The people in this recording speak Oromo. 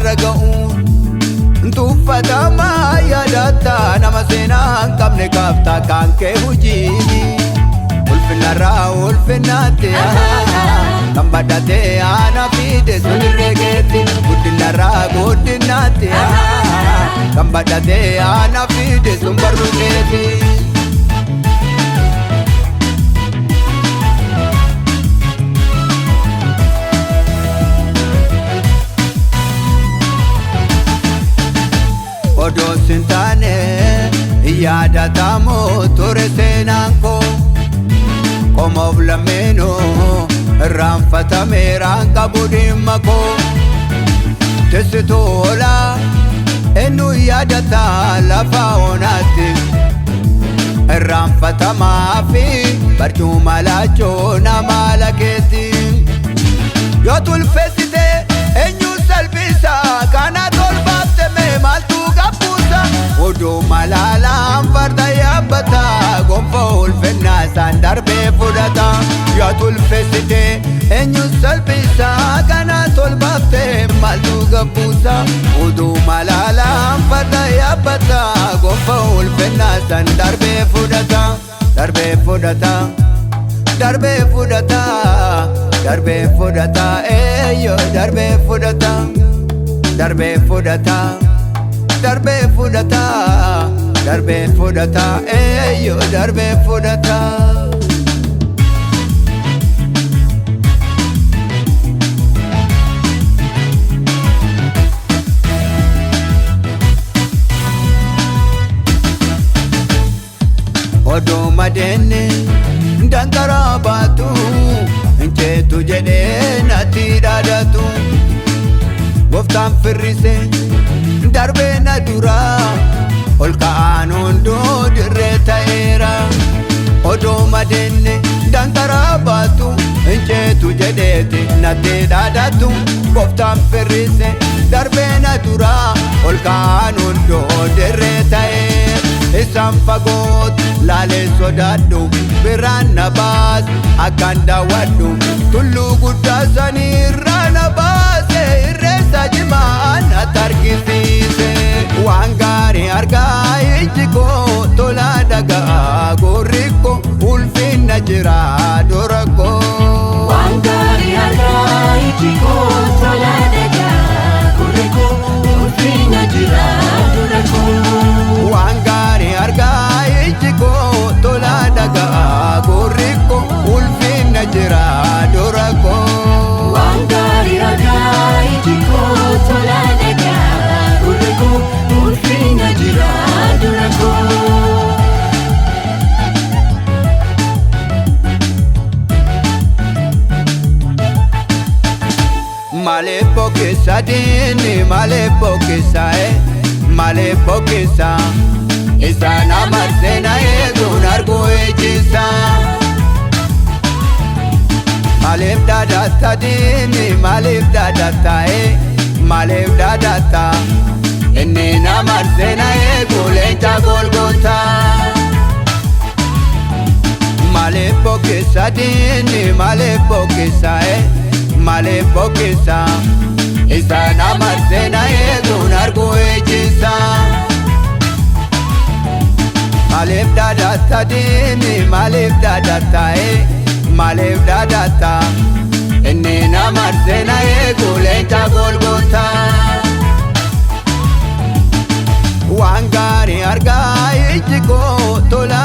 raga'uun tuffatamaa yaadataa nama seenaan qabne kaaftaa kan kee hujiini ulfinarraa ulfinnaatti kan badhatee ana fide sunirree keetti guddinarraa guddinaatti kan badhatee ana fide sun barruu keetti. Odoo sintaane yaadatamoo ture seenaan koo qomoof lameenoo irraanfatameeraan qabu dhimma koo tessituu oolaa eenyu yaadataa lafa onaatti irraanfatamaa fi barcuma laachoo nama lakeetti yoo tulfeessite eenyu salphisa kana tolbaafte mee maaltu oduu malaalaan farda yaabbataa gonfa ulfinnaa isaan darbee fudhata yoo tulfeessite eenyu salphisaa kana tolbaaftee maaltu gabbuusa oduu malaalaan farda yaabbataa gonfa ulfinnaa isaan darbee fudhata darbee fudhata darbee fudhata darbee fudhata eeyyoo darbee fudhata darbee fudhata. Darbee fudhata darbee fudhata eeyyoo darbee fudhata. Odoo madeenne dankaraa baatu hinceetu jedhee natti dhaadatu gooftaan firrise. Darbee na duraa ol ka'aan hunduu dirree ta'eera odoo madeenne dankaraa baatu hinceetu jedheeti natti dhaadatu gooftaan firrise darbee na duraa ol ka'aan hunduu dirree ta'eera isaan fagoot laalee sodaadhu biraan na baas akkaan daawwadhu tulluu guddaa sanii irraa na baase irreessa jimaan ati argisiise waan gaarii argaa iji koo tola dhaga'aa gurri koo ulfinna jira dura koo. Waan gaarii argaa iji koo tola dhaga'aa gurri koo ulfinna jira dura koo. Waan gaarii argaa iji koo tola dhaga'aa gurri koo ulfinna jira dura koo. Waan gaarii argaa iji koo tola dhaga'aa gurri koo ulfinna jira dura koo. Malee bokeessa diinni malee bokeessa malee bokeessa isaan amarsee na eeguun arguu ejjisa. Maleef daadata diinni maleef daadata maleef daadata inni namarsee na eeguu leenca golgoota. Maleef bokeessa diinni maleef bokeessa maleef bokeessa isaan amarsee na eeguun arguu ejjisa. Maleef daadata diinni maleef daadata maleef daadata inni namarsee na eeguu leenca golgoota. Waan gaarii argaa iji koo tola